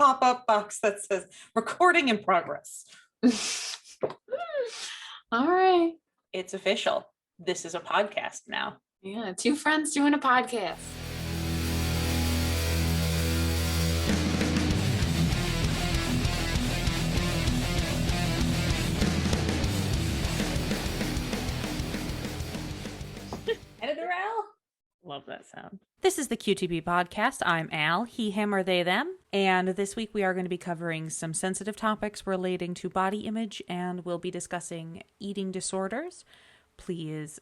pop-up box that says recording in progress. All right. It's official. This is a podcast now. Yeah, two friends doing a podcast. Editor Al? Love that sound. This is the QTB podcast. I'm Al, he, him, or they, them. And this week we are going to be covering some sensitive topics relating to body image, and we'll be discussing eating disorders. Please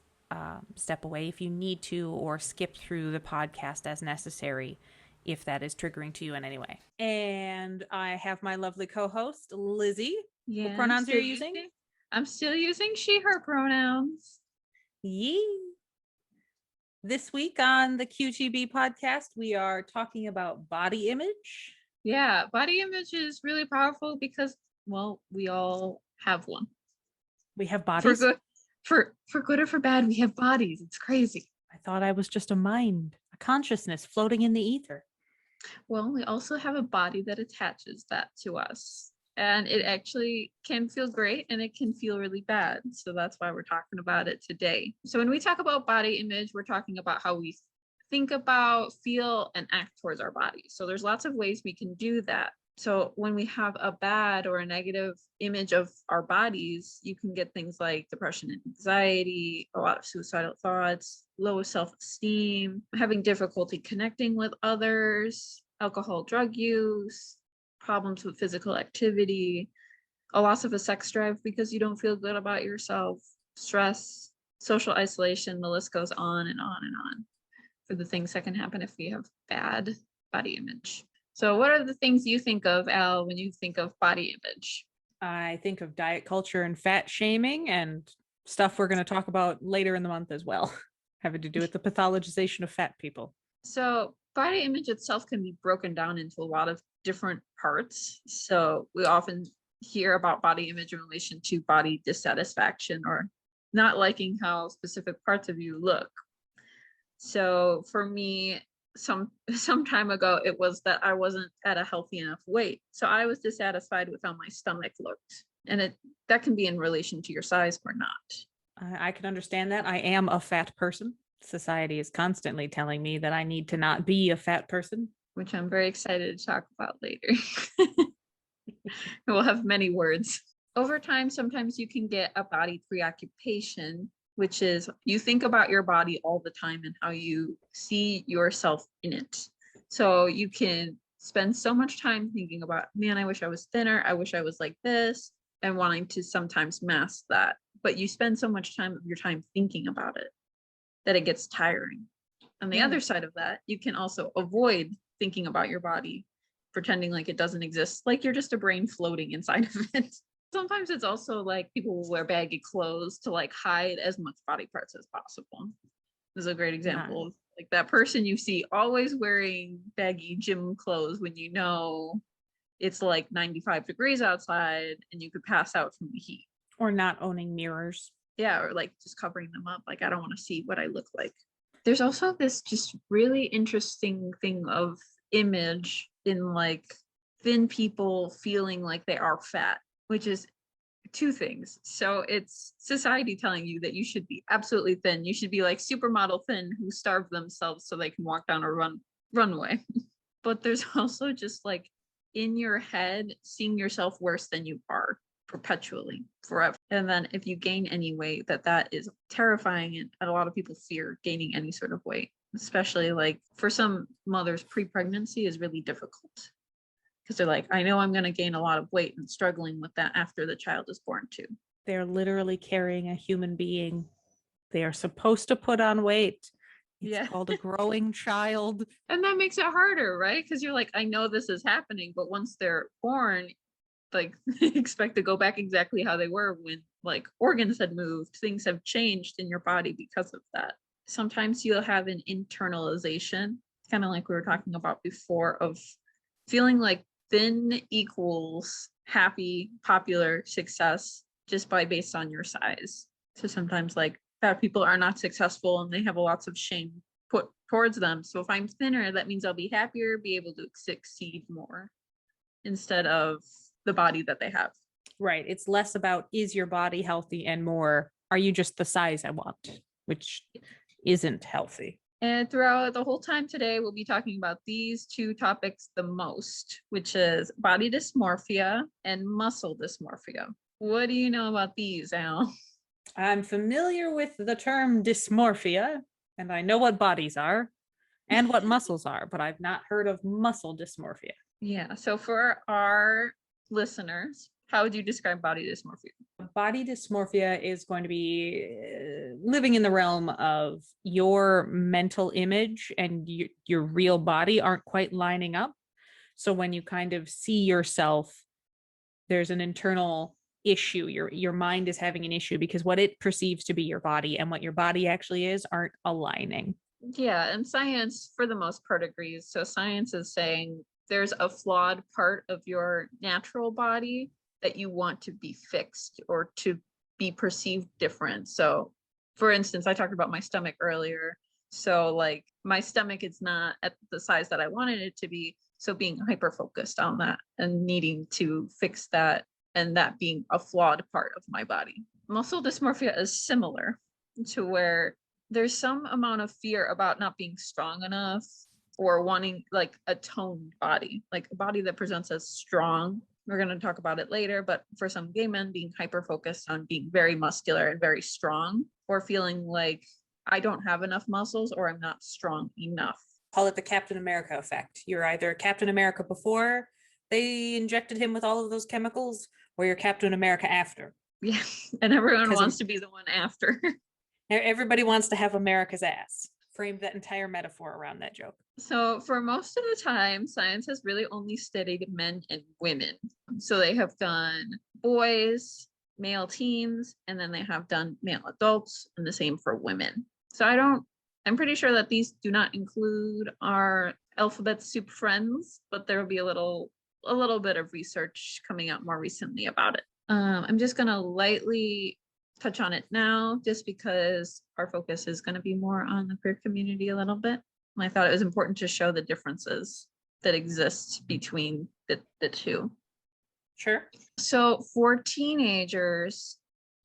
step away if you need to, or skip through the podcast as necessary if that is triggering to you in any way. And I have my lovely co-host, Lzzy. Yeah. What pronouns are you using? I'm still using she, her pronouns. Yee. This week on the QTB podcast, we are talking about body image. Yeah, body image is really powerful because, well, we all have one. We have bodies. For good or for bad, we have bodies. It's crazy. I thought I was just a mind, a consciousness floating in the ether. Well, we also have a body that attaches that to us. And it actually can feel great and it can feel really bad. So that's why we're talking about it today. So when we talk about body image, we're talking about how we think about, feel, and act towards our bodies. So there's lots of ways we can do that. So when we have a bad or a negative image of our bodies, you can get things like depression and anxiety, a lot of suicidal thoughts, low self-esteem, having difficulty connecting with others, alcohol, drug use, problems with physical activity, a loss of a sex drive because you don't feel good about yourself, stress, social isolation, the list goes on and on and on for the things that can happen if we have bad body image. So what are the things you think of, Al, when you think of body image? I think of diet culture and fat shaming and stuff we're going to talk about later in the month as well, having to do with the pathologization of fat people. So body image itself can be broken down into a lot of different parts. So we often hear about body image in relation to body dissatisfaction or not liking how specific parts of you look. So for me, some time ago, it was that I wasn't at a healthy enough weight. So I was dissatisfied with how my stomach looked. And that can be in relation to your size or not. I can understand that. I am a fat person. Society is constantly telling me that I need to not be a fat person, which I'm very excited to talk about later. We'll have many words. Over time, sometimes you can get a body preoccupation, which is you think about your body all the time and how you see yourself in it. So you can spend so much time thinking about, man, I wish I was thinner. I wish I was like this, and wanting to sometimes mask that. But you spend so much time of your time thinking about it that it gets tiring. On the other side of that, you can also avoid thinking about your body, pretending like it doesn't exist, like you're just a brain floating inside of it. Sometimes it's also like people will wear baggy clothes to like hide as much body parts as possible. This is a great example of like that person you see always wearing baggy gym clothes when you know it's like 95 degrees outside and you could pass out from the heat. Or not owning mirrors. Yeah, or like just covering them up. Like, I don't want to see what I look like. There's also this just really interesting thing of image in like thin people feeling like they are fat, which is two things. So it's society telling you that you should be absolutely thin. You should be like supermodel thin who starve themselves so they can walk down a runway. But there's also just like in your head, seeing yourself worse than you are perpetually forever. And then if you gain any weight, that is terrifying, and a lot of people fear gaining any sort of weight, especially like for some mothers, pre-pregnancy is really difficult because they're like, I know I'm going to gain a lot of weight, and struggling with that after the child is born too. They're literally carrying a human being. They are supposed to put on weight. It's called a growing child. And that makes it harder, right? Because you're like, I know this is happening, but once they're born, like expect to go back exactly how they were when like organs had moved. Things have changed in your body because of that. Sometimes you'll have an internalization, kind of like we were talking about before, of feeling like thin equals happy, popular, success just by based on your size. So sometimes like fat people are not successful and they have lots of shame put towards them. So if I'm thinner, that means I'll be happier, be able to succeed more. instead of the body that they have. Right. It's less about is your body healthy and more are you just the size I want, which isn't healthy. And throughout the whole time today, we'll be talking about these two topics the most, which is body dysmorphia and muscle dysmorphia. What do you know about these, Al? I'm familiar with the term dysmorphia, and I know what bodies are and what muscles are, but I've not heard of muscle dysmorphia. Yeah. So for our listeners, how would you describe body dysmorphia? Body dysmorphia is going to be living in the realm of your mental image and your real body aren't quite lining up. So when you kind of see yourself, there's an internal issue. Your mind is having an issue because what it perceives to be your body and what your body actually is aren't aligning. Yeah, and science for the most part agrees. So science is saying there's a flawed part of your natural body that you want to be fixed or to be perceived different. So for instance, I talked about my stomach earlier. So like my stomach is not at the size that I wanted it to be. So being hyper focused on that and needing to fix that and that being a flawed part of my body. Muscle dysmorphia is similar to where there's some amount of fear about not being strong enough or wanting like a toned body, like a body that presents as strong. We're going to talk about it later, but for some gay men, being hyper focused on being very muscular and very strong, or feeling like I don't have enough muscles or I'm not strong enough. Call it the Captain America effect. You're either Captain America before they injected him with all of those chemicals, or you're Captain America after. Yeah, and everyone wants to be the one after. Everybody wants to have America's ass. Frame that entire metaphor around that joke. So for most of the time, science has really only studied men and women. So they have done boys, male teens, and then they have done male adults, and the same for women. So I'm pretty sure that these do not include our alphabet soup friends, but there will be a little bit of research coming out more recently about it. I'm just gonna lightly touch on it now just because our focus is going to be more on the queer community a little bit. And I thought it was important to show the differences that exist between the two. Sure. So for teenagers,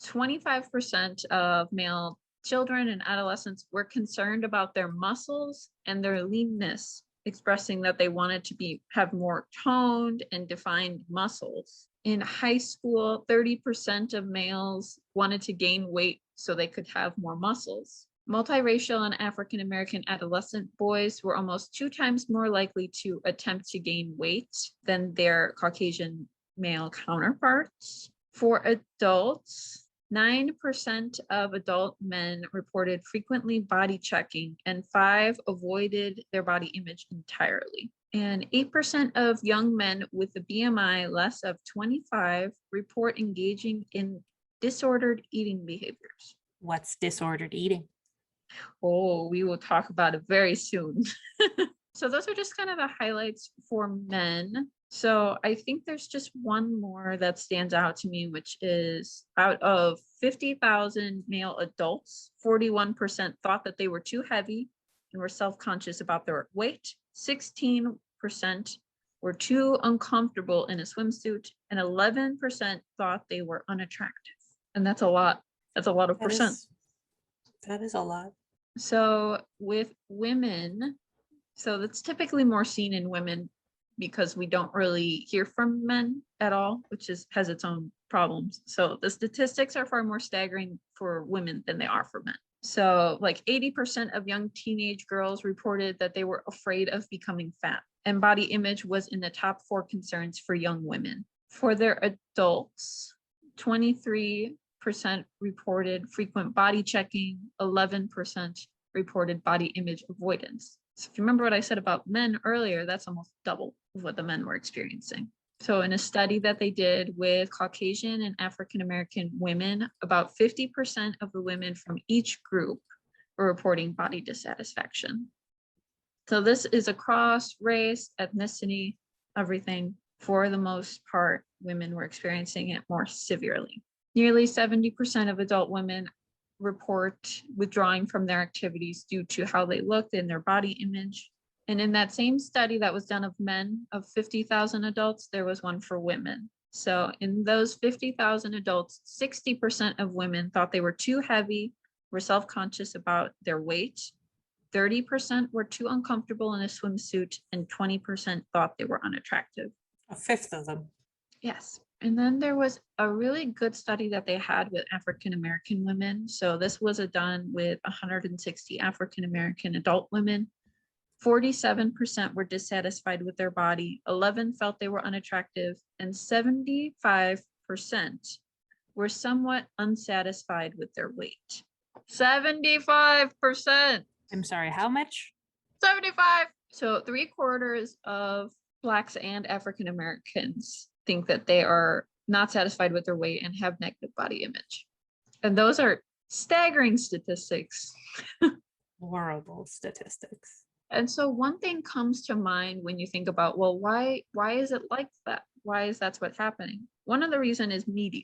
25% of male children and adolescents were concerned about their muscles and their leanness, expressing that they wanted to have more toned and defined muscles. In high school, 30% of males wanted to gain weight so they could have more muscles. Multiracial and African American adolescent boys were almost 2 times more likely to attempt to gain weight than their Caucasian male counterparts. For adults, 9% of adult men reported frequently body checking, and 5 avoided their body image entirely. And 8% of young men with a BMI less of 25 report engaging in disordered eating behaviors. What's disordered eating? Oh, we will talk about it very soon. So those are just kind of the highlights for men. So I think there's just one more that stands out to me, which is out of 50,000 male adults, 41% thought that they were too heavy and were self-conscious about their weight. 16% were too uncomfortable in a swimsuit, and 11% thought they were unattractive. And that's a lot. That's a lot of percent. That is a lot. So with women, so that's typically more seen in women because we don't really hear from men at all, which has its own problems. So the statistics are far more staggering for women than they are for men. So like 80% of young teenage girls reported that they were afraid of becoming fat, and body image was in the top 4 concerns for young women. For their adults, 23% reported frequent body checking, 11% reported body image avoidance. So if you remember what I said about men earlier, that's almost double of what the men were experiencing. So in a study that they did with Caucasian and African American women, about 50% of the women from each group were reporting body dissatisfaction. So this is across race, ethnicity, everything. For the most part, women were experiencing it more severely. Nearly 70% of adult women report withdrawing from their activities due to how they looked in their body image. And in that same study that was done of men of 50,000 adults, there was one for women. So in those 50,000 adults, 60% of women thought they were too heavy, were self-conscious about their weight. 30% were too uncomfortable in a swimsuit, and 20% thought they were unattractive. A fifth of them. Yes. And then there was a really good study that they had with African American women. So this was done with 160 African American adult women. 47% were dissatisfied with their body, 11 felt they were unattractive, and 75% were somewhat unsatisfied with their weight. 75%. I'm sorry, how much? 75. So 3/4 of Blacks and African Americans think that they are not satisfied with their weight and have negative body image. And those are staggering statistics. Horrible statistics. And so one thing comes to mind when you think about, well, why is it like that? Why is that's what's happening? One of the reasons is media.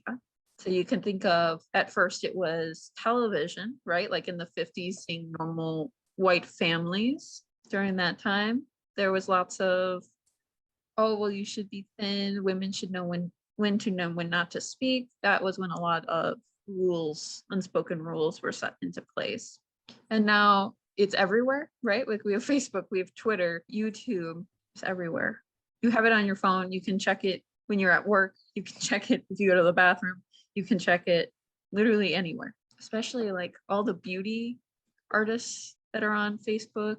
So you can think of, at first it was television, right? Like in the 50s, seeing normal white families during that time. There was lots of, oh, well, you should be thin. Women should know when to know when not to speak. That was when a lot of rules, unspoken rules, were set into place. And now it's everywhere, right? Like we have Facebook, we have Twitter, YouTube, it's everywhere. You have it on your phone. You can check it when you're at work. You can check it if you go to the bathroom. You can check it literally anywhere, especially like all the beauty artists that are on Facebook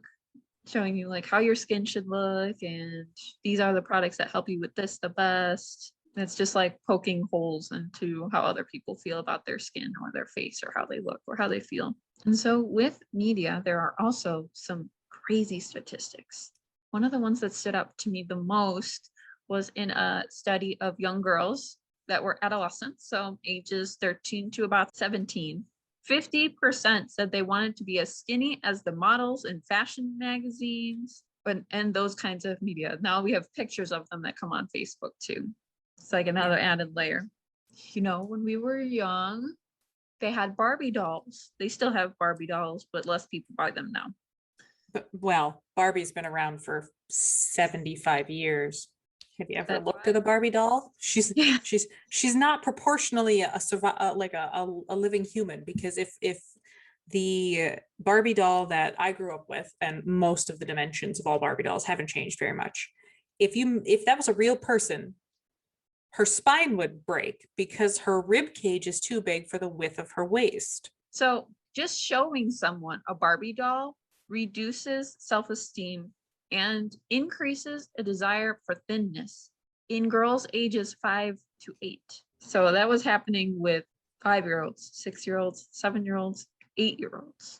showing you like how your skin should look. And these are the products that help you with this the best. It's just like poking holes into how other people feel about their skin or their face or how they look or how they feel. And so with media, there are also some crazy statistics. One of the ones that stood out to me the most was in a study of young girls that were adolescents, so ages 13 to about 17. 50% said they wanted to be as skinny as the models in fashion magazines and those kinds of media. Now we have pictures of them that come on Facebook too. It's like another added layer. You know, when we were young, they had Barbie dolls. They still have Barbie dolls, but less people buy them now. But, well, Barbie's been around for 75 years. Have you ever looked at a Barbie doll? She's not proportionally a living human, because if the Barbie doll that I grew up with, and most of the dimensions of all Barbie dolls haven't changed very much. If that was a real person, her spine would break because her rib cage is too big for the width of her waist. So just showing someone a Barbie doll reduces self-esteem and increases a desire for thinness in girls ages 5 to 8. So that was happening with 5-year-olds, 6-year-olds, 7-year-olds, 8-year-olds,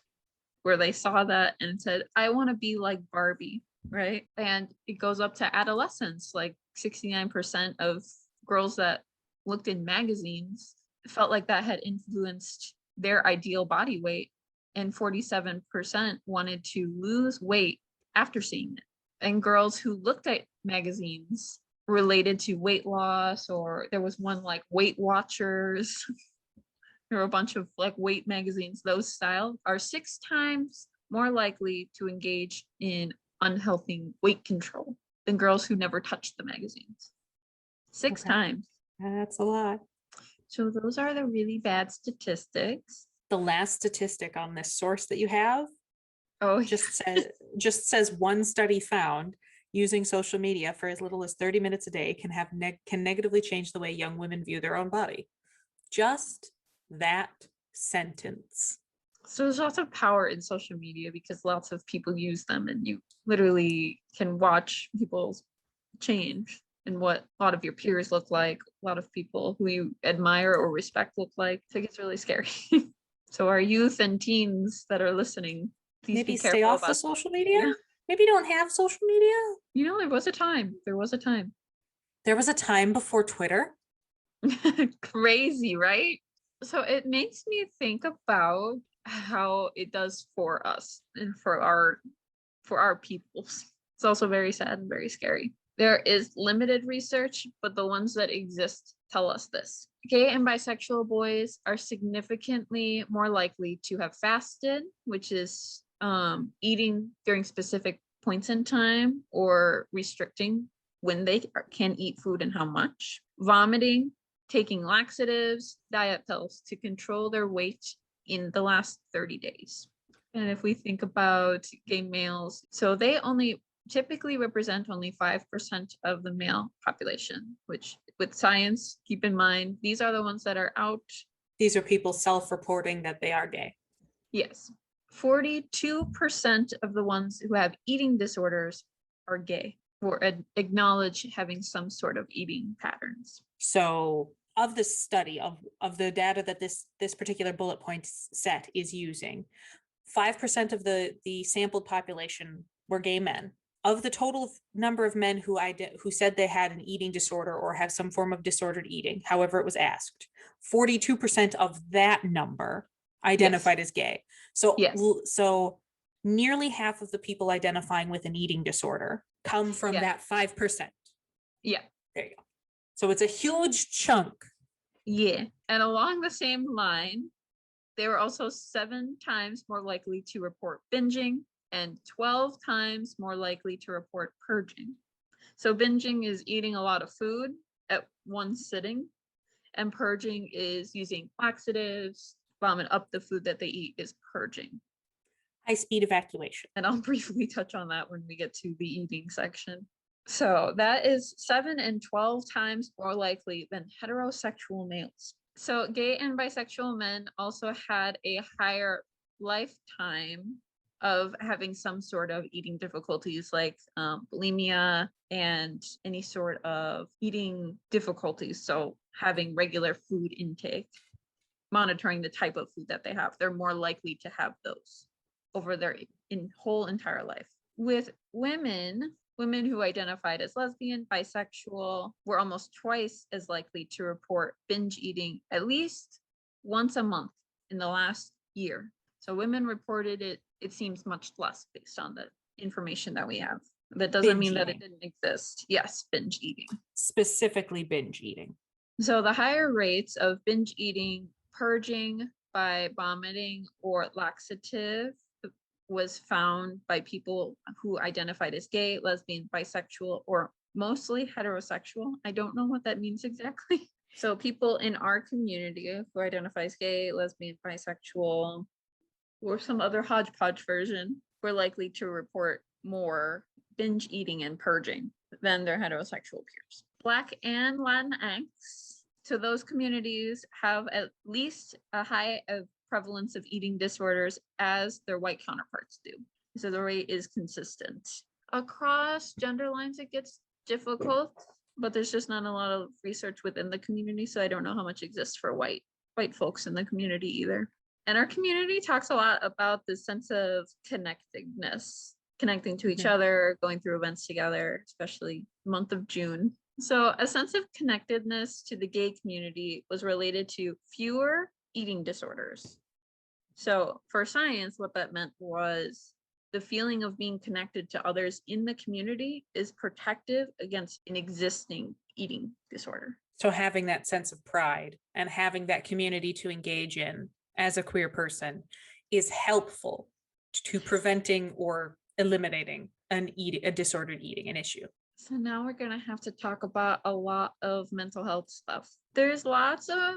where they saw that and said, I want to be like Barbie, right? And it goes up to adolescents, like 69% of girls that looked in magazines felt like that had influenced their ideal body weight, and 47% wanted to lose weight after seeing it. And girls who looked at magazines related to weight loss, or there was one like Weight Watchers, there were a bunch of like weight magazines, those style, are 6 times more likely to engage in unhealthy weight control than girls who never touched the magazines. 6 times. That's a lot. So those are the really bad statistics. The last statistic on this source that you have just says one study found using social media for as little as 30 minutes a day can negatively change the way young women view their own body. Just that sentence. So there's lots of power in social media because lots of people use them, and you literally can watch people change and what a lot of your peers look like, a lot of people who you admire or respect look like. So it gets really scary. So our youth and teens that are listening, please maybe be careful stay off about the social media. Maybe don't have social media. You know, there was a time. There was a time before Twitter. Crazy, right? So it makes me think about how it does for us and for our peoples. It's also very sad and very scary. There is limited research, but the ones that exist tell us this. Gay and bisexual boys are significantly more likely to have fasted, which is eating during specific points in time or restricting when they can eat food and how much, vomiting, taking laxatives, diet pills to control their weight in the last 30 days. And if we think about gay males, so they only typically represent only 5% of the male population, which with science, keep in mind, these are the ones that are out. These are people self-reporting that they are gay. Yes. 42% of the ones who have eating disorders are gay or acknowledge having some sort of eating patterns. So of the study of the data that this particular bullet point set is using, 5% of the sampled population were gay men. Of the total number of men who said they had an eating disorder or have some form of disordered eating, however it was asked, 42% of that number identified as gay. So, so nearly half of the people identifying with an eating disorder come from that 5%. Yeah. There you go. So it's a huge chunk. Yeah. And along the same line, they were also 7 times more likely to report binging and 12 times more likely to report purging. So binging is eating a lot of food at one sitting, and purging is using laxatives, vomit up the food that they eat is purging. High-speed evacuation. And I'll briefly touch on that when we get to the eating section. So that is 7 and 12 times more likely than heterosexual males. So gay and bisexual men also had a higher lifetime of having some sort of eating difficulties like bulimia and any sort of eating difficulties. So having regular food intake, monitoring the type of food that they have, they're more likely to have those over their whole entire life. With women who identified as lesbian, bisexual, were almost twice as likely to report binge eating at least once a month in the last year. So women reported it, it seems much less based on the information that we have. That doesn't mean that it didn't exist. Yes, binge eating. Specifically binge eating. So the higher rates of binge eating, purging by vomiting or laxative was found by people who identified as gay, lesbian, bisexual, or mostly heterosexual. I don't know what that means exactly. So people in our community who identify as gay, lesbian, bisexual, or some other hodgepodge version were likely to report more binge eating and purging than their heterosexual peers. Black and Latinx, so those communities have at least a high prevalence of eating disorders as their white counterparts do. So the rate is consistent. Across gender lines, it gets difficult, but there's just not a lot of research within the community, so I don't know how much exists for white folks in the community either. And our community talks a lot about the sense of connectedness, connecting to each other, going through events together, especially month of June. So a sense of connectedness to the gay community was related to fewer eating disorders. So for science, what that meant was the feeling of being connected to others in the community is protective against an existing eating disorder. So having that sense of pride and having that community to engage in as a queer person is helpful to preventing or eliminating a disordered eating, an issue. So now we're going to have to talk about a lot of mental health stuff. There's lots of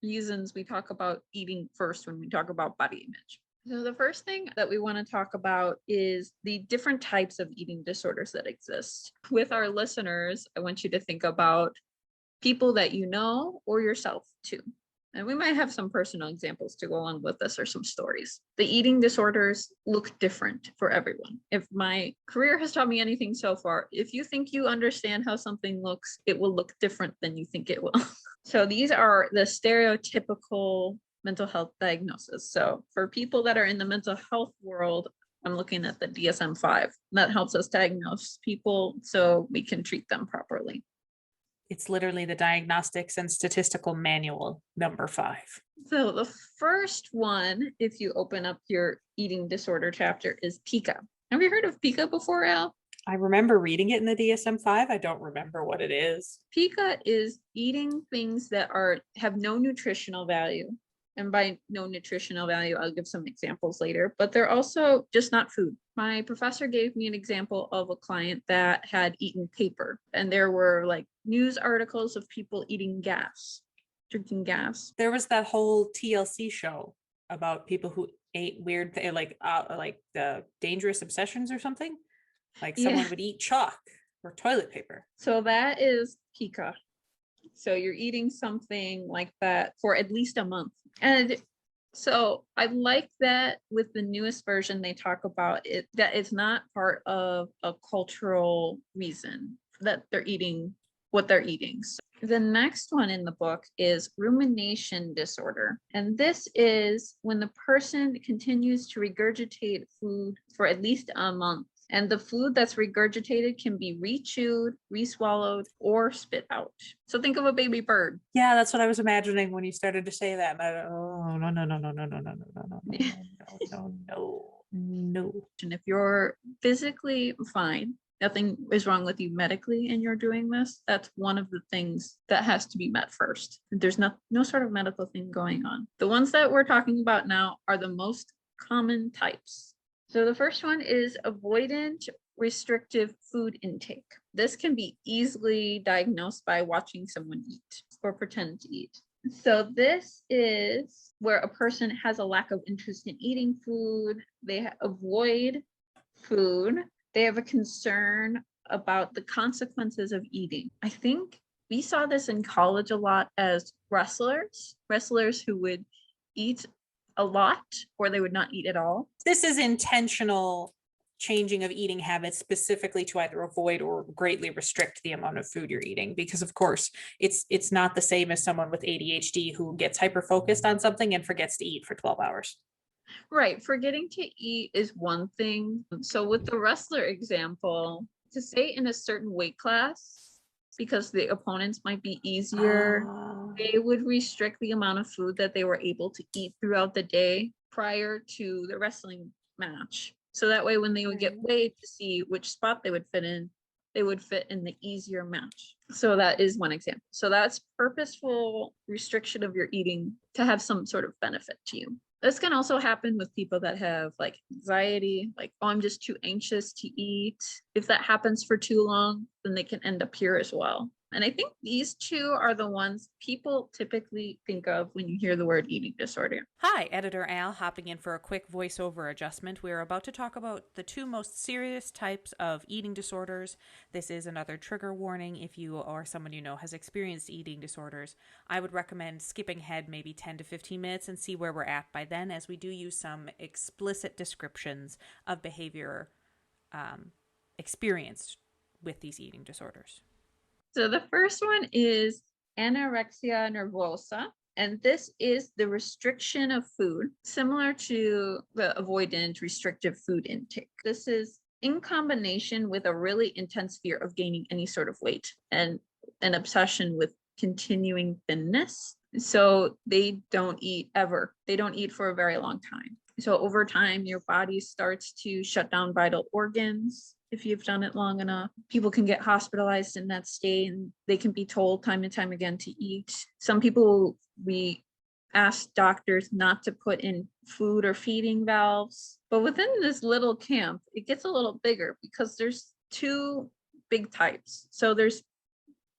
reasons we talk about eating first when we talk about body image. So the first thing that we want to talk about is the different types of eating disorders that exist. With our listeners, I want you to think about people that you know or yourself too. And we might have some personal examples to go along with this or some stories. The eating disorders look different for everyone. If my career has taught me anything so far, if you think you understand how something looks, it will look different than you think it will. So these are the stereotypical mental health diagnosis. So for people that are in the mental health world, I'm looking at the DSM-5. That helps us diagnose people so we can treat them properly. It's literally the Diagnostics and Statistical Manual, number 5. So the first one, if you open up your eating disorder chapter, is pica. Have you heard of pica before, Al? I remember reading it in the DSM-5. I don't remember what it is. Pica is eating things that have no nutritional value And by no nutritional value, I'll give some examples later, but they're also just not food. My professor gave me an example of a client that had eaten paper, and there were like news articles of people eating gas, drinking gas. There was that whole TLC show about people who ate weird like the dangerous obsessions or something. Like someone would eat chalk or toilet paper. So that is pica. So you're eating something like that for at least a month. And so I like that with the newest version, they talk about it, that it's not part of a cultural reason that they're eating what they're eating. So the next one in the book is rumination disorder. And this is when the person continues to regurgitate food for at least a month. And the food that's regurgitated can be re-chewed, re-swallowed, or spit out. So think of a baby bird. Yeah, that's what I was imagining when you started to say that. Oh, no, no, no, no, no, no, no, no, no, no, no, no, no. And if you're physically fine, nothing is wrong with you medically, and you're doing this, that's one of the things that has to be met first. There's no sort of medical thing going on. The ones that we're talking about now are the most common types. So the first one is avoidant restrictive food intake. This can be easily diagnosed by watching someone eat or pretend to eat. So this is where a person has a lack of interest in eating food. They avoid food. They have a concern about the consequences of eating. I think we saw this in college a lot as wrestlers who would eat a lot or they would not eat at all. This is intentional changing of eating habits specifically to either avoid or greatly restrict the amount of food you're eating, because of course it's not the same as someone with ADHD who gets hyper focused on something and forgets to eat for 12 hours. Right, forgetting to eat is one thing. So with the wrestler example, to stay in a certain weight class because the opponents might be easier, they would restrict the amount of food that they were able to eat throughout the day prior to the wrestling match. So that way, when they would get weighed to see which spot they would fit in, they would fit in the easier match. So that is one example. So that's purposeful restriction of your eating to have some sort of benefit to you. This can also happen with people that have like anxiety, like, oh, I'm just too anxious to eat. If that happens for too long, then they can end up here as well. And I think these two are the ones people typically think of when you hear the word eating disorder. Hi, Editor Al, hopping in for a quick voiceover adjustment. We are about to talk about the two most serious types of eating disorders. This is another trigger warning. If you or someone you know has experienced eating disorders, I would recommend skipping ahead maybe 10 to 15 minutes and see where we're at by then, as we do use some explicit descriptions of behavior experienced with these eating disorders. So the first one is anorexia nervosa, and this is the restriction of food, similar to the avoidant restrictive food intake. This is in combination with a really intense fear of gaining any sort of weight and an obsession with continuing thinness. So they don't eat ever. They don't eat for a very long time. So over time, your body starts to shut down vital organs. If you've done it long enough, people can get hospitalized in that state, and they can be told time and time again to eat. Some people, we ask doctors not to put in food or feeding valves. But within this little camp, it gets a little bigger because there's two big types. So there's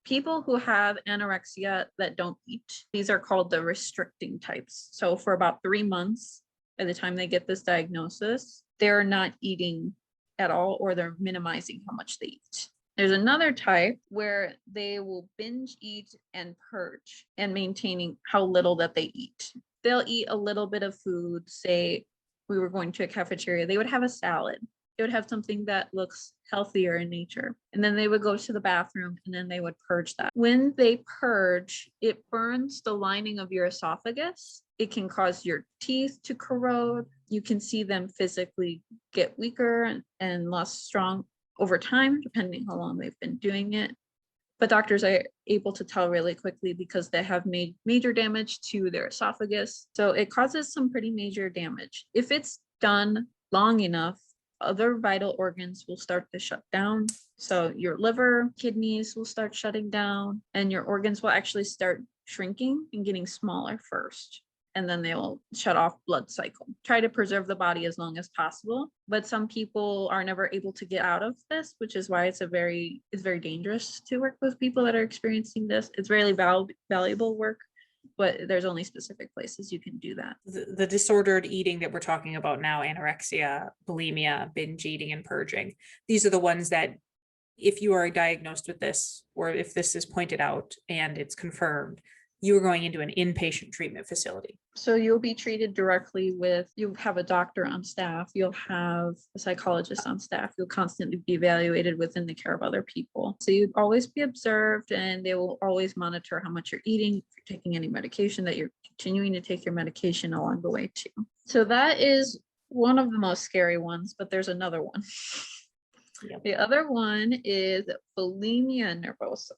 people who have anorexia that don't eat. These are called the restricting types. So for about 3 months, by the time they get this diagnosis, they're not eating at all, or they're minimizing how much they eat. There's another type where they will binge eat and purge and maintaining how little that they eat. They'll eat a little bit of food. Say we were going to a cafeteria, they would have a salad. They would have something that looks healthier in nature. And then they would go to the bathroom and then they would purge that. When they purge, it burns the lining of your esophagus. It can cause your teeth to corrode. You can see them physically get weaker and less strong over time, depending how long they've been doing it. But doctors are able to tell really quickly because they have made major damage to their esophagus. So it causes some pretty major damage. If it's done long enough, other vital organs will start to shut down. So your liver, kidneys will start shutting down, and your organs will actually start shrinking and getting smaller first. and then they'll shut off blood cycle. Try to preserve the body as long as possible. But some people are never able to get out of this, which is why it's very dangerous to work with people that are experiencing this. It's really valuable work, but there's only specific places you can do that. The disordered eating that we're talking about now, anorexia, bulimia, binge eating, and purging, these are the ones that if you are diagnosed with this, or if this is pointed out and it's confirmed, you are going into an inpatient treatment facility. So you'll be treated directly you'll have a doctor on staff, you'll have a psychologist on staff, you'll constantly be evaluated within the care of other people. So you'd always be observed, and they will always monitor how much you're eating, if you're taking any medication, that you're continuing to take your medication along the way too. So that is one of the most scary ones, but there's another one. Yep. The other one is bulimia nervosa.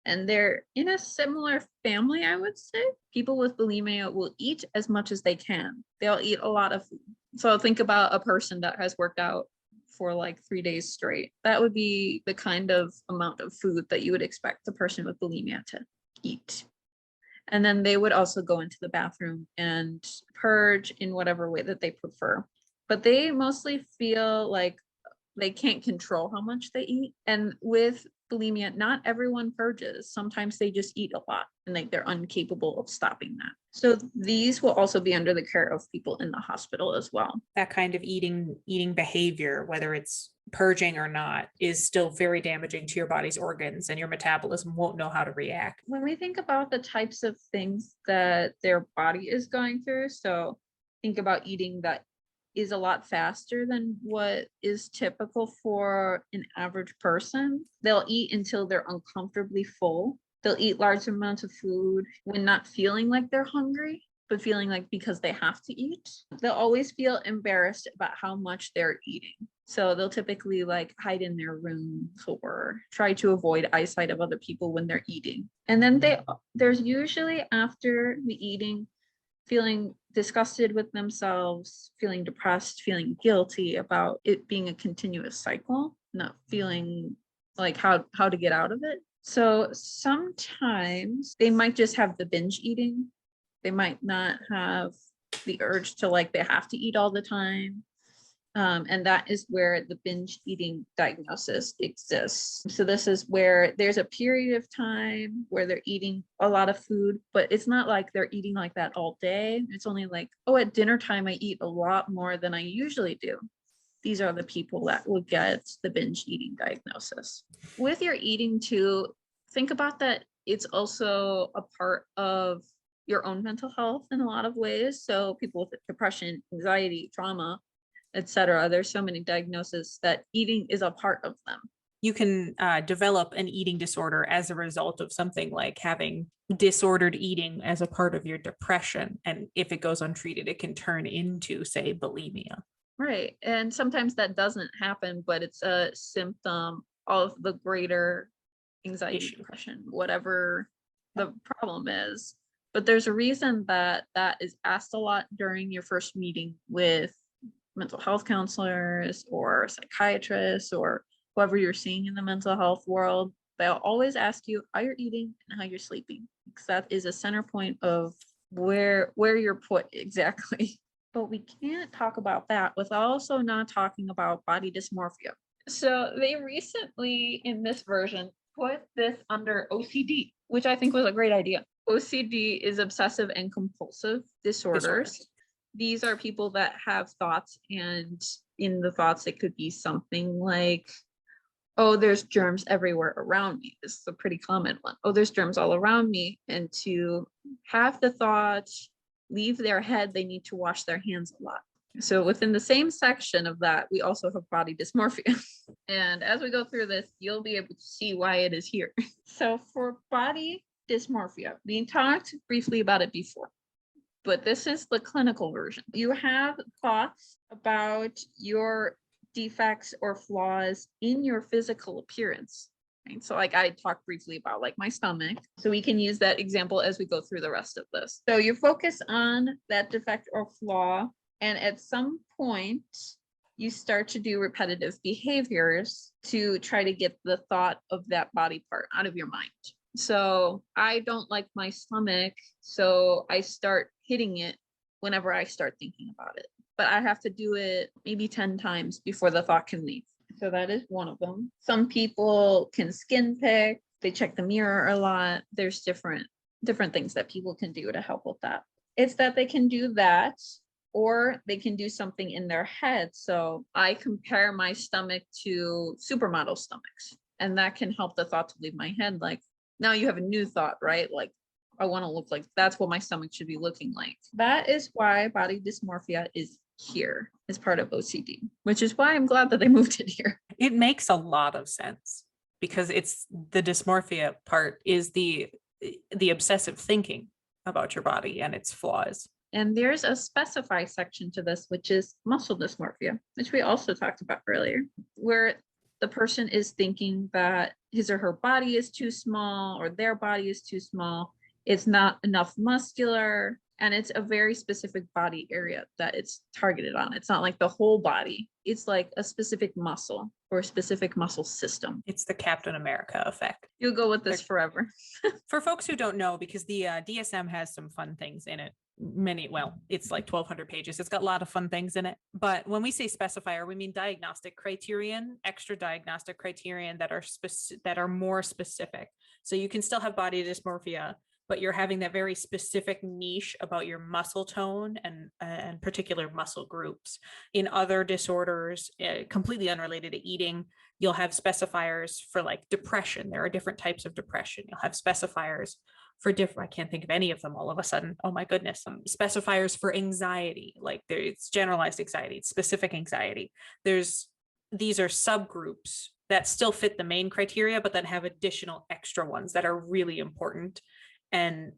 And they're in a similar family, I would say. People with bulimia will eat as much as they can. They'll eat a lot of food. So think about a person that has worked out for like 3 days straight. That would be the kind of amount of food that you would expect the person with bulimia to eat. And then they would also go into the bathroom and purge in whatever way that they prefer. But they mostly feel like they can't control how much they eat. And with bulimia, not everyone purges. Sometimes they just eat a lot and they're incapable of stopping that. So these will also be under the care of people in the hospital as well. That kind of eating behavior, whether it's purging or not, is still very damaging to your body's organs, and your metabolism won't know how to react. When we think about the types of things that their body is going through, so think about eating that is a lot faster than what is typical for an average person. They'll eat until they're uncomfortably full. They'll eat large amounts of food when not feeling like they're hungry, but feeling like because they have to eat. They'll always feel embarrassed about how much they're eating. So they'll typically like hide in their rooms or try to avoid eyesight of other people when they're eating. And then there's usually after the eating, feeling disgusted with themselves, feeling depressed, feeling guilty about it being a continuous cycle, not feeling like how to get out of it. So sometimes they might just have the binge eating. They might not have the urge to like they have to eat all the time. And that is where the binge eating diagnosis exists. So this is where there's a period of time where they're eating a lot of food, but it's not like they're eating like that all day. It's only like, oh, at dinner time, I eat a lot more than I usually do. These are the people that will get the binge eating diagnosis. With your eating too, think about that. It's also a part of your own mental health in a lot of ways. So people with depression, anxiety, trauma, etc. There's so many diagnoses that eating is a part of them. You can develop an eating disorder as a result of something like having disordered eating as a part of your depression. And if it goes untreated, it can turn into, say, bulimia. Right. And sometimes that doesn't happen, but it's a symptom of the greater anxiety, depression, whatever the problem is. But there's a reason that is asked a lot during your first meeting with mental health counselors or psychiatrists or whoever you're seeing in the mental health world. They'll always ask you how you're eating and how you're sleeping, because that is a center point of where you're put exactly. But we can't talk about that without also not talking about body dysmorphia. So they recently, in this version, put this under OCD, which I think was a great idea. OCD is obsessive and compulsive disorders. These are people that have thoughts, and in the thoughts, it could be something like, oh, there's germs everywhere around me. This is a pretty common one. Oh, there's germs all around me. And to have the thought leave their head, they need to wash their hands a lot. So within the same section of that, we also have body dysmorphia. And as we go through this, you'll be able to see why it is here. So for body dysmorphia, we talked briefly about it before, but this is the clinical version. You have thoughts about your defects or flaws in your physical appearance. Right? So like I talked briefly about like my stomach. So we can use that example as we go through the rest of this. So you focus on that defect or flaw, and at some point you start to do repetitive behaviors to try to get the thought of that body part out of your mind. So I don't like my stomach. So I start hitting it whenever I start thinking about it. But I have to do it maybe 10 times before the thought can leave. So that is one of them. Some people can skin pick. They check the mirror a lot. There's different things that people can do to help with that. It's that they can do that, or they can do something in their head. So I compare my stomach to supermodel stomachs, and that can help the thought to leave my head. Like, now you have a new thought, right? Like, I want to look like that's what my stomach should be looking like. That is why body dysmorphia is here as part of OCD, which is why I'm glad that they moved it here. It makes a lot of sense because it's the dysmorphia part is the obsessive thinking about your body and its flaws. And there's a specify section to this, which is muscle dysmorphia, which we also talked about earlier, where the person is thinking that his or her body is too small or their body is too small. It's not enough muscular, and it's a very specific body area that it's targeted on. It's not like the whole body. It's like a specific muscle or a specific muscle system. It's the Captain America effect. You'll go with this forever. For folks who don't know, because the DSM has some fun things in it. It's like 1,200 pages. It's got a lot of fun things in it. But when we say specifier, we mean diagnostic criterion, extra diagnostic criterion that are more specific. So you can still have body dysmorphia, but you're having that very specific niche about your muscle tone and particular muscle groups. In other disorders, completely unrelated to eating, you'll have specifiers for like depression. There are different types of depression. You'll have specifiers for different, I can't think of any of them all of a sudden. Oh my goodness. Specifiers for anxiety, like it's generalized anxiety, it's specific anxiety. These are subgroups that still fit the main criteria, but then have additional extra ones that are really important and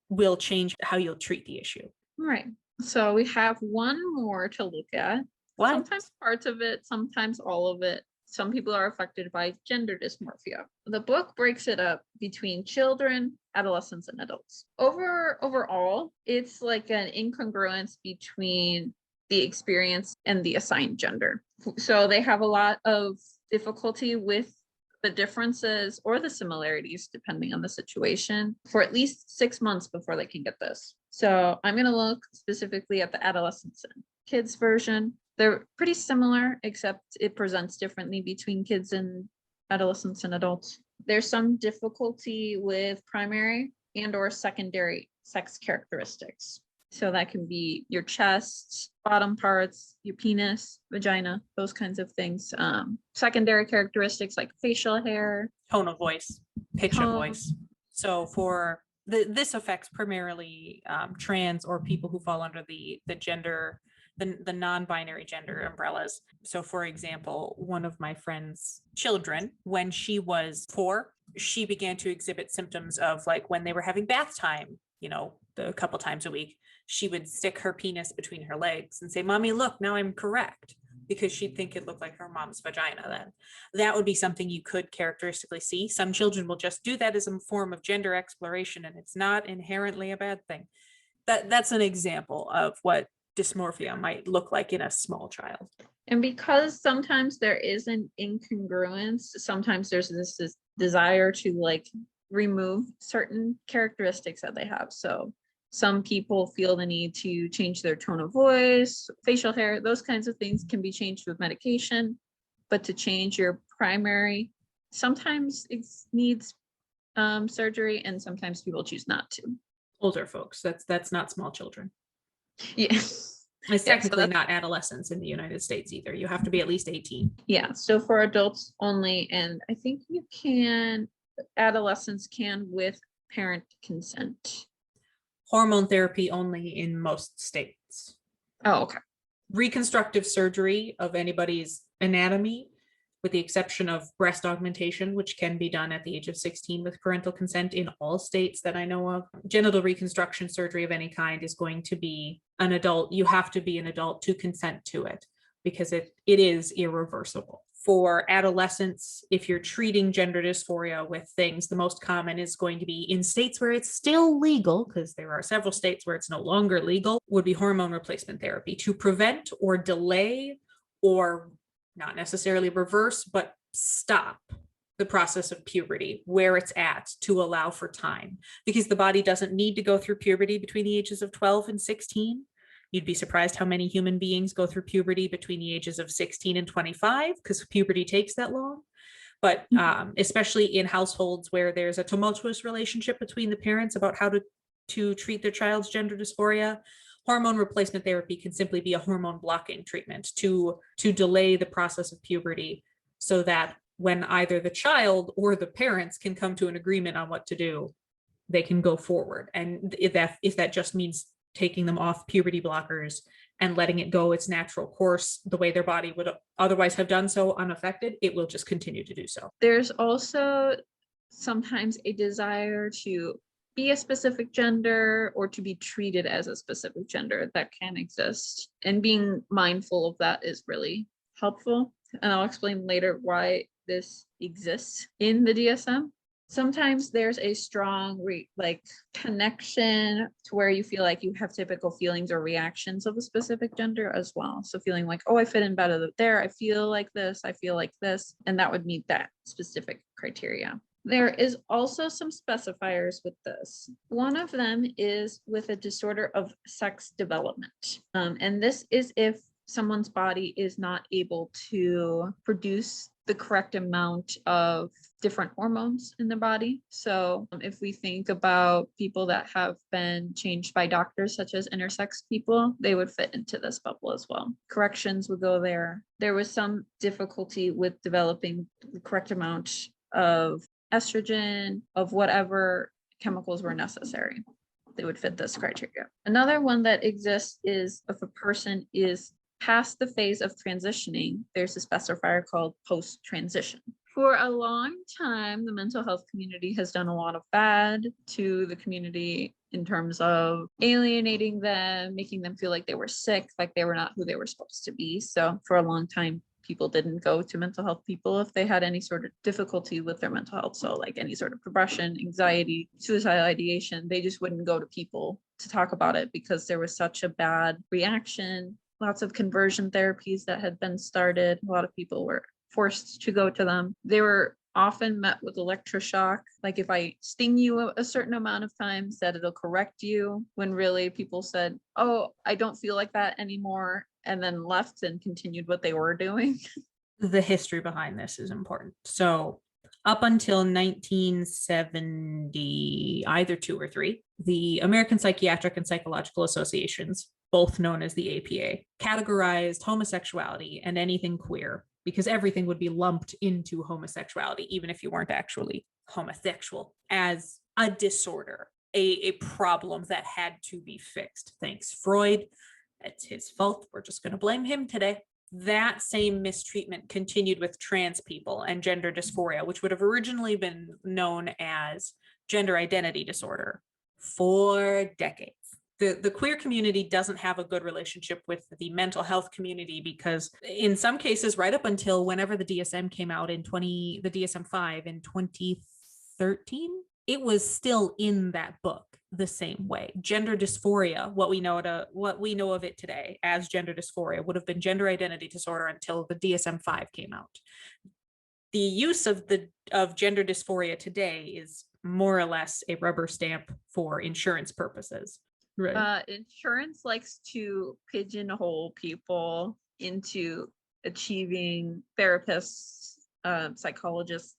will change how you'll treat the issue. Right. So we have one more to look at. What? Sometimes parts of it, sometimes all of it. Some people are affected by gender dysmorphia. The book breaks it up between children, adolescents, and adults. Overall, it's like an incongruence between the experience and the assigned gender. So they have a lot of difficulty with the differences or the similarities, depending on the situation, for at least 6 months before they can get this. So I'm going to look specifically at the adolescents and kids version. They're pretty similar, except it presents differently between kids and adolescents and adults. There's some difficulty with primary and or secondary sex characteristics. So that can be your chest, bottom parts, your penis, vagina, those kinds of things. Secondary characteristics like facial hair, tone of voice, pitch of voice. So for this affects primarily trans or people who fall under the gender, the non-binary gender umbrellas. So for example, one of my friend's children, when she was 4, she began to exhibit symptoms of like when they were having bath time, a couple times a week, she would stick her penis between her legs and say, "Mommy, look, now I'm correct," because she'd think it looked like her mom's vagina then. That would be something you could characteristically see. Some children will just do that as a form of gender exploration, and it's not inherently a bad thing. That's an example of what dysmorphia might look like in a small child. And because sometimes there is an incongruence, sometimes there's this desire to like remove certain characteristics that they have. So some people feel the need to change their tone of voice, facial hair, those kinds of things can be changed with medication. But to change your primary, sometimes it needs surgery, and sometimes people choose not to. Older folks, that's not small children. Yeah. It's technically not adolescents in the United States either. You have to be at least 18. Yeah, so for adults only, and I think adolescents can with parent consent. Hormone therapy only in most states. Oh, okay. Reconstructive surgery of anybody's anatomy, with the exception of breast augmentation, which can be done at the age of 16 with parental consent in all states that I know of. Genital reconstruction surgery of any kind is going to be an adult. You have to be an adult to consent to it because it is irreversible. For adolescents, if you're treating gender dysphoria with things, the most common is going to be in states where it's still legal, because there are several states where it's no longer legal, would be hormone replacement therapy to prevent or delay or not necessarily reverse, but stop the process of puberty, where it's at, to allow for time, because the body doesn't need to go through puberty between the ages of 12 and 16. You'd be surprised how many human beings go through puberty between the ages of 16 and 25, because puberty takes that long. But especially in households where there's a tumultuous relationship between the parents about how to treat their child's gender dysphoria, hormone replacement therapy can simply be a hormone blocking treatment to delay the process of puberty, so that when either the child or the parents can come to an agreement on what to do, they can go forward. And if that just means taking them off puberty blockers and letting it go its natural course, the way their body would otherwise have done so unaffected, it will just continue to do so. There's also sometimes a desire to be a specific gender or to be treated as a specific gender that can exist. And being mindful of that is really helpful. And I'll explain later why this exists in the DSM. Sometimes there's a strong connection to where you feel like you have typical feelings or reactions of a specific gender as well. So feeling like, oh, I fit in better there. I feel like this. I feel like this. And that would meet that specific criteria. There is also some specifiers with this. One of them is with a disorder of sex development. And this is if someone's body is not able to produce the correct amount of different hormones in the body. So if we think about people that have been changed by doctors, such as intersex people, they would fit into this bubble as well. Corrections would go there. There was some difficulty with developing the correct amount of estrogen, of whatever chemicals were necessary. They would fit this criteria. Another one that exists is if a person is past the phase of transitioning, there's a specifier called post-transition. For a long time, the mental health community has done a lot of bad to the community in terms of alienating them, making them feel like they were sick, like they were not who they were supposed to be. So for a long time, people didn't go to mental health people if they had any sort of difficulty with their mental health. So like any sort of depression, anxiety, suicidal ideation, they just wouldn't go to people to talk about it because there was such a bad reaction. Lots of conversion therapies that had been started. A lot of people were forced to go to them. They were often met with electroshock. Like if I sting you a certain amount of times, that it'll correct you, when really people said, oh, I don't feel like that anymore, and then left and continued what they were doing. The history behind this is important. So up until 1970, either 2 or 3, the American Psychiatric and Psychological Associations, both known as the APA, categorized homosexuality and anything queer, because everything would be lumped into homosexuality, even if you weren't actually homosexual, as a disorder, a problem that had to be fixed. Thanks, Freud. It's his fault. We're just going to blame him today. That same mistreatment continued with trans people and gender dysphoria, which would have originally been known as gender identity disorder, for decades. The queer community doesn't have a good relationship with the mental health community, because in some cases, right up until whenever the DSM came out the DSM-5 in 2013, it was still in that book the same way. Gender dysphoria, what we know of it today as gender dysphoria, would have been gender identity disorder until the DSM-5 came out. The use of gender dysphoria today is more or less a rubber stamp for insurance purposes. Right. Insurance likes to pigeonhole people into achieving therapists, psychologists,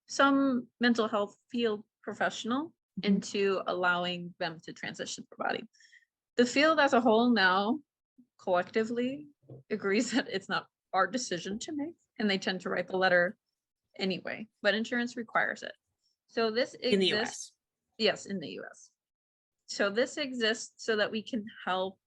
some mental health field professional, into allowing them to transition their body. The field as a whole now collectively agrees that it's not our decision to make, and they tend to write the letter anyway, but insurance requires it. So this exists in the US. Yes, in the US. So this exists so that we can help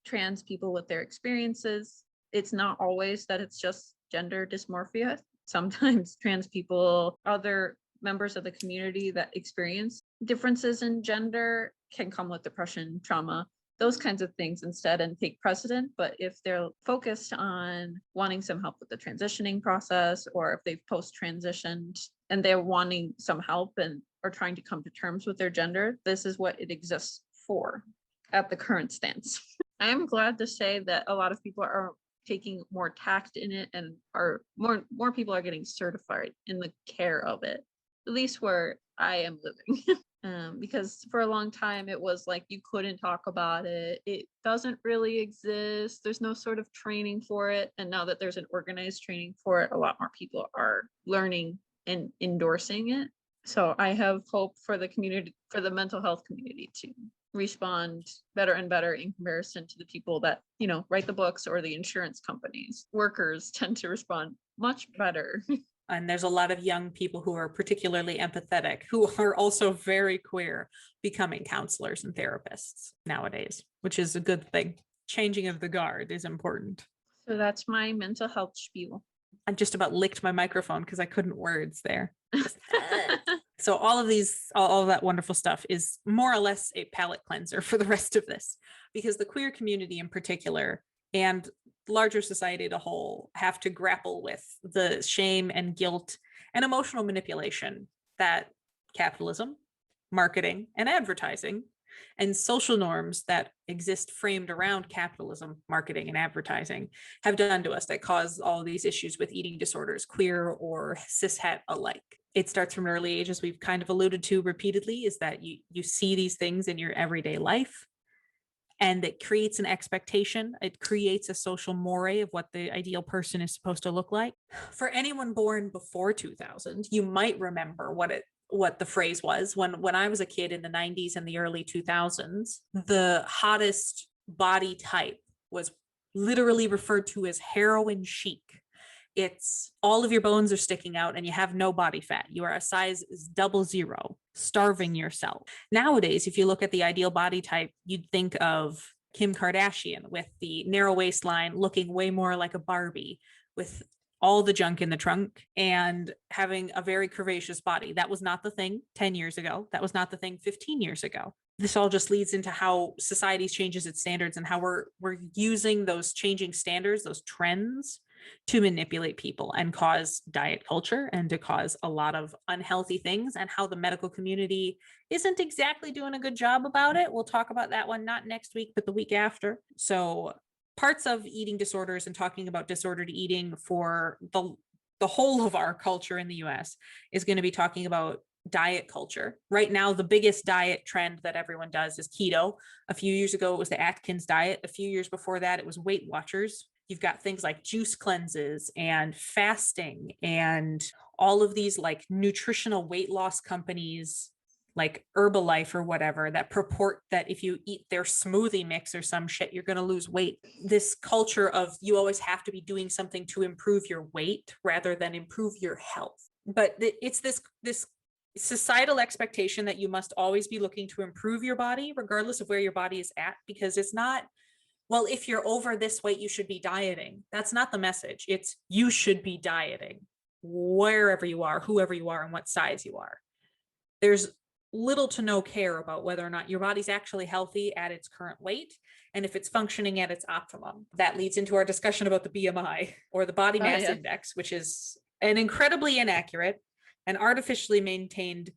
trans people with their experiences. It's not always that it's just gender dysmorphia. Sometimes trans people, other members of the community that experience differences in gender, can come with depression, trauma, those kinds of things instead, and take precedent. But if they're focused on wanting some help with the transitioning process, or if they've post-transitioned and they're wanting some help and are trying to come to terms with their gender, this is what it exists for at the current stance. I am glad to say that a lot of people are taking more tact in it, and are more people are getting certified in the care of it, at least where I am living. Because for a long time it was like you couldn't talk about it. It doesn't really exist. There's no sort of training for it. And now that there's an organized training for it, a lot more people are learning and endorsing it. So I have hope for the community, for the mental health community, to respond better and better in comparison to the people that, write the books or the insurance companies. Workers tend to respond much better. And there's a lot of young people who are particularly empathetic, who are also very queer, becoming counselors and therapists nowadays, which is a good thing. Changing of the guard is important. So that's my mental health spiel. I just about licked my microphone because I couldn't words there. So all of that wonderful stuff is more or less a palate cleanser for the rest of this, because the queer community in particular and larger society as a whole have to grapple with the shame and guilt and emotional manipulation that capitalism, marketing, and advertising and social norms that exist framed around capitalism, marketing, and advertising have done to us, that cause all these issues with eating disorders, queer or cishet alike. It starts from an early age, as we've kind of alluded to repeatedly, is that you see these things in your everyday life. And it creates an expectation. It creates a social mores of what the ideal person is supposed to look like. For anyone born before 2000, you might remember what the phrase was. When I was a kid in the 90s and the early 2000s, the hottest body type was literally referred to as heroin chic. It's all of your bones are sticking out and you have no body fat. You are a size 00, starving yourself. Nowadays, if you look at the ideal body type, you'd think of Kim Kardashian with the narrow waistline, looking way more like a Barbie, with all the junk in the trunk and having a very curvaceous body. That was not the thing 10 years ago. That was not the thing 15 years ago. This all just leads into how society changes its standards and how we're using those changing standards, those trends, to manipulate people and cause diet culture and to cause a lot of unhealthy things, and how the medical community isn't exactly doing a good job about it. We'll talk about that one, not next week, but the week after. So parts of eating disorders and talking about disordered eating for the whole of our culture in the US is going to be talking about diet culture. Right now, the biggest diet trend that everyone does is keto. A few years ago, it was the Atkins diet. A few years before that, it was Weight Watchers. You've got things like juice cleanses and fasting and all of these like nutritional weight loss companies like Herbalife or whatever that purport that if you eat their smoothie mix or some shit, you're going to lose weight. This culture of you always have to be doing something to improve your weight rather than improve your health. But it's this societal expectation that you must always be looking to improve your body regardless of where your body is at, because it's not, well, if you're over this weight, you should be dieting. That's not the message. It's you should be dieting wherever you are, whoever you are, and what size you are. There's little to no care about whether or not your body's actually healthy at its current weight and if it's functioning at its optimum. That leads into our discussion about the BMI, or the body mass index, which is an incredibly inaccurate and artificially maintained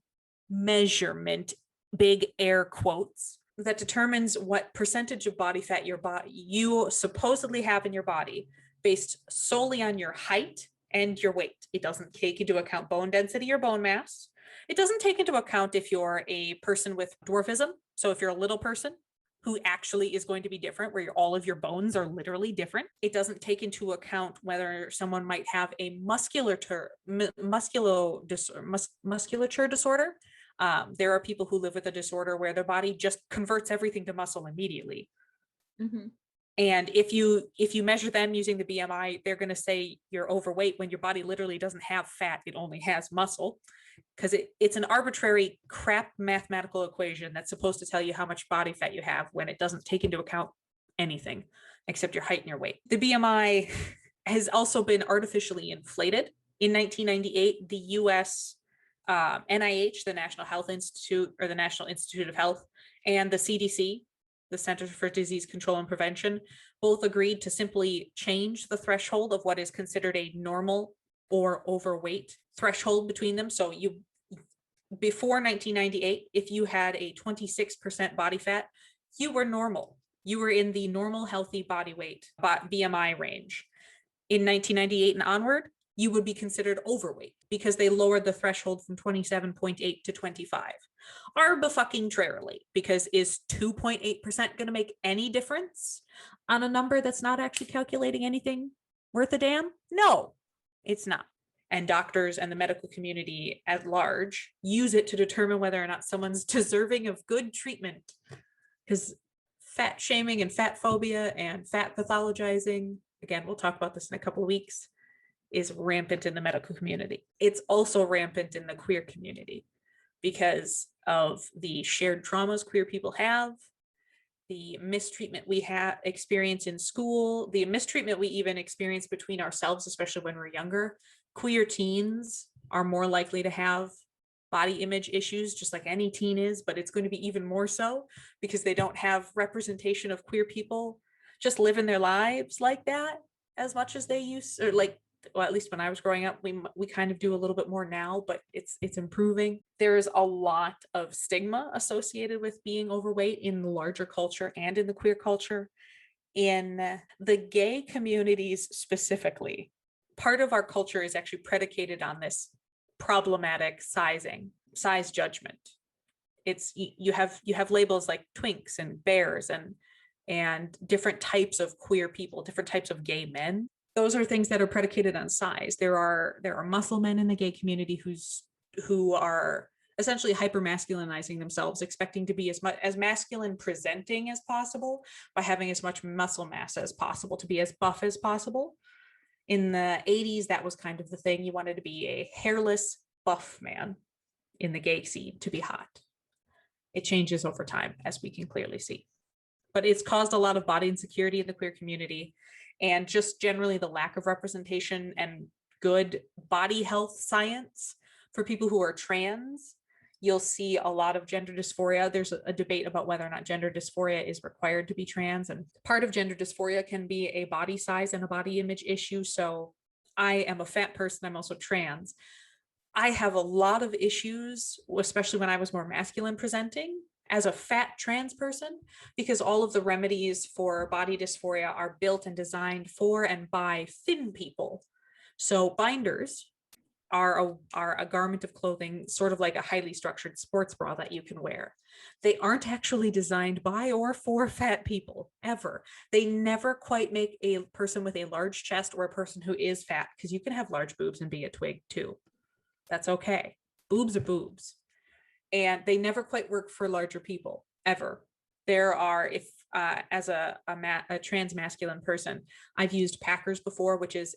measurement, big air quotes, that determines what percentage of body fat you supposedly have in your body based solely on your height and your weight. It doesn't take into account bone density or bone mass. It doesn't take into account if you're a person with dwarfism. So if you're a little person who actually is going to be different, where all of your bones are literally different. It doesn't take into account whether someone might have a musculature disorder. There are people who live with a disorder where their body just converts everything to muscle immediately. Mm-hmm. And if you measure them using the BMI, they're going to say you're overweight when your body literally doesn't have fat. It only has muscle, because it's an arbitrary crap mathematical equation that's supposed to tell you how much body fat you have when it doesn't take into account anything except your height and your weight. The BMI has also been artificially inflated. In 1998, the US NIH, the National Health Institute, or the National Institute of Health, and the CDC, the Centers for Disease Control and Prevention, both agreed to simply change the threshold of what is considered a normal or overweight threshold between them. So before 1998, if you had a 26% body fat, you were normal. You were in the normal healthy body weight, BMI range. In 1998 and onward, you would be considered overweight because they lowered the threshold from 27.8 to 25. Arbifucking-trarily, because is 2.8% going to make any difference on a number that's not actually calculating anything worth a damn? No, it's not. And doctors and the medical community at large use it to determine whether or not someone's deserving of good treatment. Because fat shaming and fat phobia and fat pathologizing, again, we'll talk about this in a couple of weeks, is rampant in the medical community. It's also rampant in the queer community because of the shared traumas queer people have, the mistreatment we experience in school, the mistreatment we even experience between ourselves, especially when we're younger. Queer teens are more likely to have body image issues, just like any teen is, but it's going to be even more so because they don't have representation of queer people just living their lives like that as much as they used, or like, well, at least when I was growing up, we kind of do a little bit more now, but it's improving. There's a lot of stigma associated with being overweight in the larger culture and in the queer culture. In the gay communities specifically, part of our culture is actually predicated on this problematic size judgment. It's you have labels like twinks and bears and different types of queer people, different types of gay men. Those are things that are predicated on size. There are muscle men in the gay community who are essentially hypermasculinizing themselves, expecting to be as masculine presenting as possible by having as much muscle mass as possible, to be as buff as possible. In the 80s, that was kind of the thing. You wanted to be a hairless, buff man in the gay scene to be hot. It changes over time, as we can clearly see. But it's caused a lot of body insecurity in the queer community, and just generally the lack of representation and good body health science for people who are trans. You'll see a lot of gender dysphoria. There's a debate about whether or not gender dysphoria is required to be trans. And part of gender dysphoria can be a body size and a body image issue. So I am a fat person. I'm also trans. I have a lot of issues, especially when I was more masculine presenting as a fat trans person, because all of the remedies for body dysphoria are built and designed for and by thin people. So binders are a garment of clothing, sort of like a highly structured sports bra that you can wear. They aren't actually designed by or for fat people, ever. They never quite make a person with a large chest or a person who is fat, because you can have large boobs and be a twig too. That's okay. Boobs are boobs. And they never quite work for larger people, ever. There are, as a trans masculine person, I've used Packers before, which is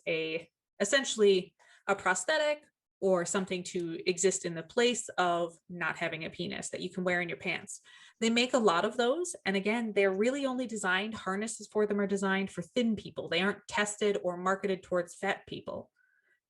essentially a prosthetic or something to exist in the place of not having a penis that you can wear in your pants. They make a lot of those. And again, they're really only designed, harnesses for them are designed for thin people. They aren't tested or marketed towards fat people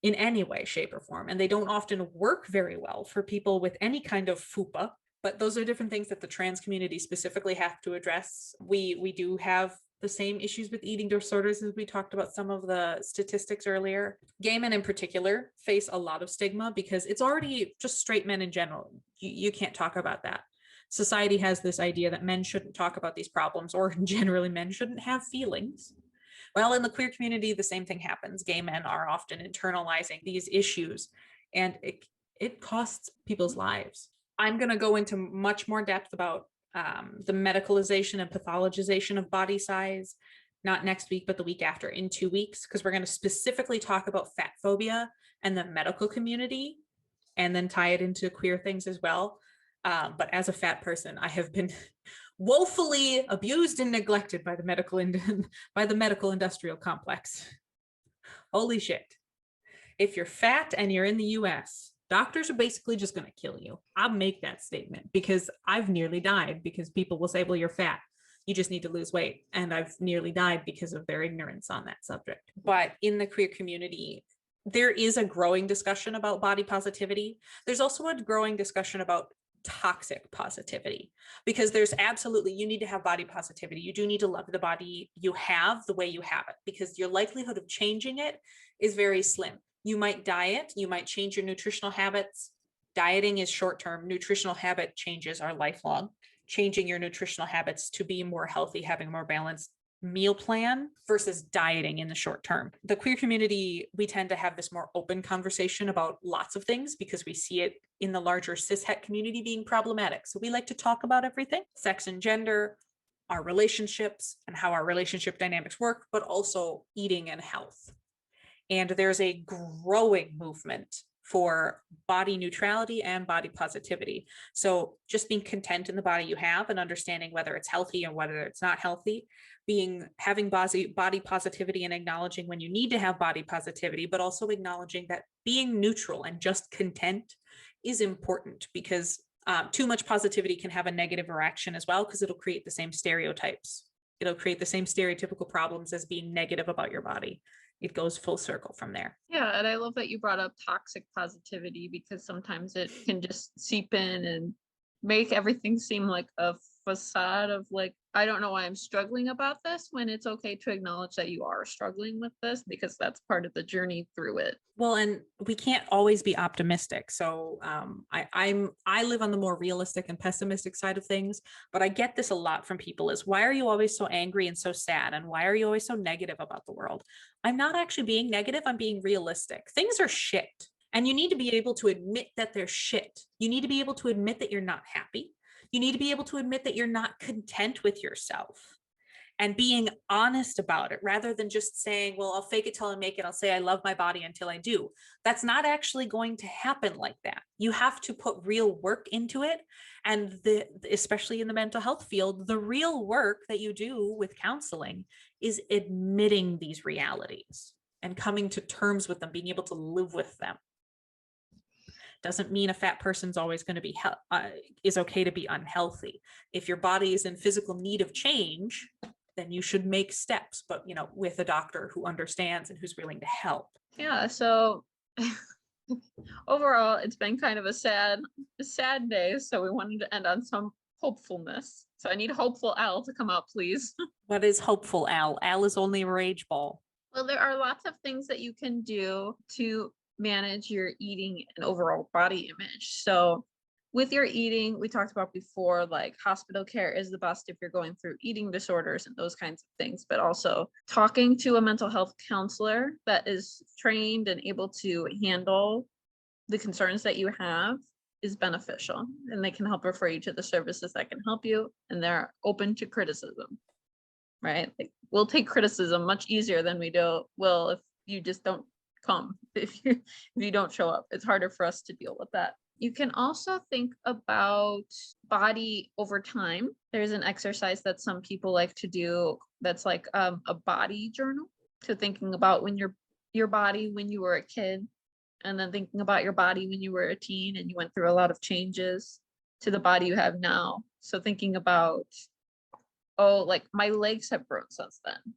in any way, shape, or form. And they don't often work very well for people with any kind of fupa. But those are different things that the trans community specifically have to address. We do have the same issues with eating disorders as we talked about some of the statistics earlier. Gay men in particular face a lot of stigma because it's already just straight men in general. You can't talk about that. Society has this idea that men shouldn't talk about these problems, or generally men shouldn't have feelings. Well, in the queer community, the same thing happens. Gay men are often internalizing these issues, and it costs people's lives. I'm going to go into much more depth about the medicalization and pathologization of body size, not next week, but the week after, in 2 weeks, because we're going to specifically talk about fat phobia and the medical community, and then tie it into queer things as well. But as a fat person, I have been woefully abused and neglected by the medical industrial complex. Holy shit. If you're fat and you're in the US, doctors are basically just going to kill you. I'll make that statement because I've nearly died because people will say, well, you're fat. You just need to lose weight. And I've nearly died because of their ignorance on that subject. But in the queer community, there is a growing discussion about body positivity. There's also a growing discussion about toxic positivity, because there's absolutely, you need to have body positivity. You do need to love the body you have the way you have it, because your likelihood of changing it is very slim. You might diet, you might change your nutritional habits. Dieting is short-term, nutritional habit changes are lifelong. changing your nutritional habits to be more healthy, having a more balanced meal plan versus dieting in the short term. The queer community, we tend to have this more open conversation about lots of things because we see it in the larger cishet community being problematic. So we like to talk about everything, sex and gender, our relationships and how our relationship dynamics work, but also eating and health. And there's a growing movement for body neutrality and body positivity. So just being content in the body you have and understanding whether it's healthy and whether it's not healthy, having body positivity and acknowledging when you need to have body positivity, but also acknowledging that being neutral and just content is important, because too much positivity can have a negative reaction as well, because it'll create the same stereotypes. It'll create the same stereotypical problems as being negative about your body. It goes full circle from there. Yeah, and I love that you brought up toxic positivity, because sometimes it can just seep in and make everything seem like a facade of like, I don't know why I'm struggling about this, when it's okay to acknowledge that you are struggling with this, because that's part of the journey through it. Well, and we can't always be optimistic. So I live on the more realistic and pessimistic side of things, but I get this a lot from people is, why are you always so angry and so sad? And why are you always so negative about the world? I'm not actually being negative. I'm being realistic. Things are shit. And you need to be able to admit that they're shit. You need to be able to admit that you're not happy. You need to be able to admit that you're not content with yourself, and being honest about it, rather than just saying, well, I'll fake it till I make it. I'll say I love my body until I do. That's not actually going to happen like that. You have to put real work into it. And especially in the mental health field, the real work that you do with counseling is admitting these realities and coming to terms with them, being able to live with them. Doesn't mean a fat person's always going to be is okay to be unhealthy. If your body is in physical need of change, then you should make steps, but with a doctor who understands and who's willing to help. Yeah, so overall it's been kind of a sad day, so we wanted to end on some hopefulness. So I need hopeful Al to come out, please. What is hopeful Al? Al is only a rage ball. Well, there are lots of things that you can do to manage your eating and overall body image. So with your eating, we talked about before, like hospital care is the best if you're going through eating disorders and those kinds of things, but also talking to a mental health counselor that is trained and able to handle the concerns that you have is beneficial, and they can help refer you to the services that can help you, and they're open to criticism, right? Like, we'll take criticism much easier than we will if you just don't come, if you don't show up. It's harder for us to deal with that. You can also think about body over time. There's an exercise that some people like to do that's like a body journal. So thinking about when your body when you were a kid, and then thinking about your body when you were a teen and you went through a lot of changes to the body you have now. So thinking about, oh, like my legs have grown since then,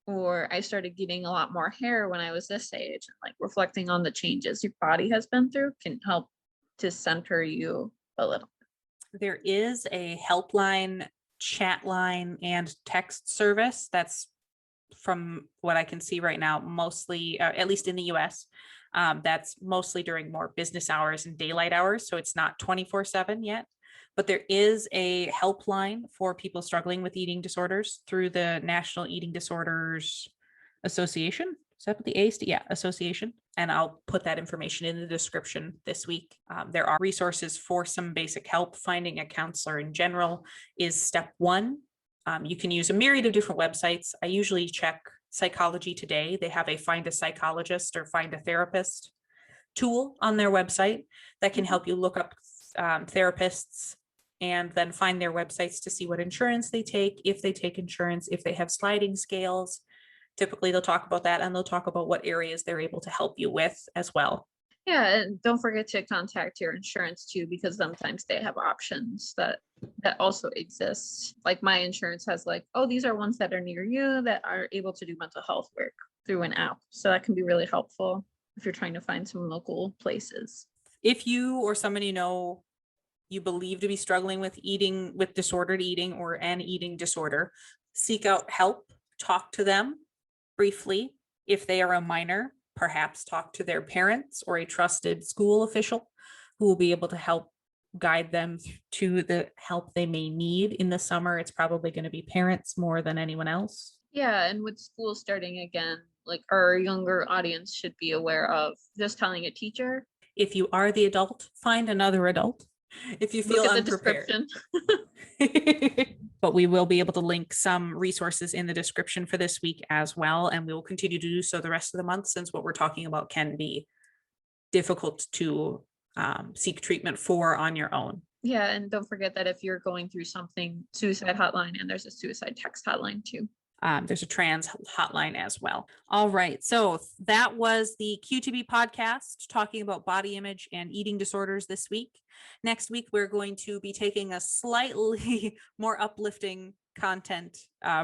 or I started getting a lot more hair when I was this age. Like reflecting on the changes your body has been through can help to center you a little. There is a helpline, chat line, and text service that's, from what I can see right now, mostly, at least in the US, that's mostly during more business hours and daylight hours. So it's not 24/7 yet, but there is a helpline for people struggling with eating disorders through the National Eating Disorders Association. Is that what the A? Yeah, Association. And I'll put that information in the description this week. There are resources for some basic help. Finding a counselor in general is step one. You can use a myriad of different websites. I usually check Psychology Today. They have a find a psychologist or find a therapist tool on their website that can help you look up therapists and then find their websites to see what insurance they take, if they take insurance, if they have sliding scales. Typically they'll talk about that, and they'll talk about what areas they're able to help you with as well. Yeah, and don't forget to contact your insurance too, because sometimes they have options that also exist. Like my insurance has like, oh, these are ones that are near you that are able to do mental health work through an app. So that can be really helpful if you're trying to find some local places. If you or somebody you believe to be struggling with disordered eating or an eating disorder, seek out help, talk to them briefly. If they are a minor, perhaps talk to their parents or a trusted school official who will be able to help guide them to the help they may need. In the summer, it's probably going to be parents more than anyone else. Yeah, and with school starting again, like our younger audience should be aware of just telling a teacher. If you are the adult, find another adult. If you feel Look at the unprepared. description. But we will be able to link some resources in the description for this week as well. And we will continue to do so the rest of the month, since what we're talking about can be difficult to seek treatment for on your own. Yeah, and don't forget that if you're going through something, suicide hotline, and there's a suicide text hotline too. There's a trans hotline as well. All right. So that was the QTB podcast talking about body image and eating disorders this week. Next week, we're going to be taking a slightly more uplifting content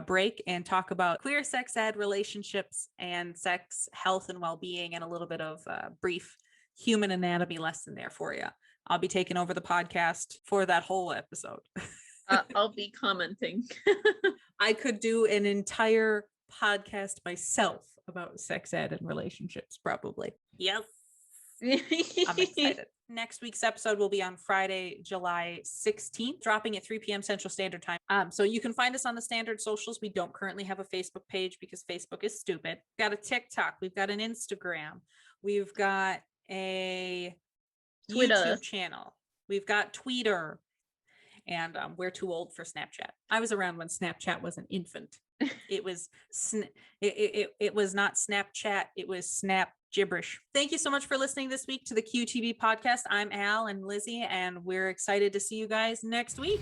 break and talk about queer sex ed, relationships, and sex health and well-being, and a little bit of a brief human anatomy lesson there for you. I'll be taking over the podcast for that whole episode. I'll be commenting. I could do an entire podcast myself about sex ed and relationships, probably. Yes. I'm excited. Next week's episode will be on Friday, July 16th, dropping at 3 p.m. Central Standard Time. So you can find us on the standard socials. We don't currently have a Facebook page because Facebook is stupid. We've got a TikTok. We've got an Instagram. We've got a Twitter. YouTube channel. We've got Twitter. And we're too old for Snapchat. I was around when Snapchat was an infant. It was it was not Snapchat. It was Snap gibberish. Thank you so much for listening this week to the QTB podcast. I'm Al and Lizzie, and we're excited to see you guys next week.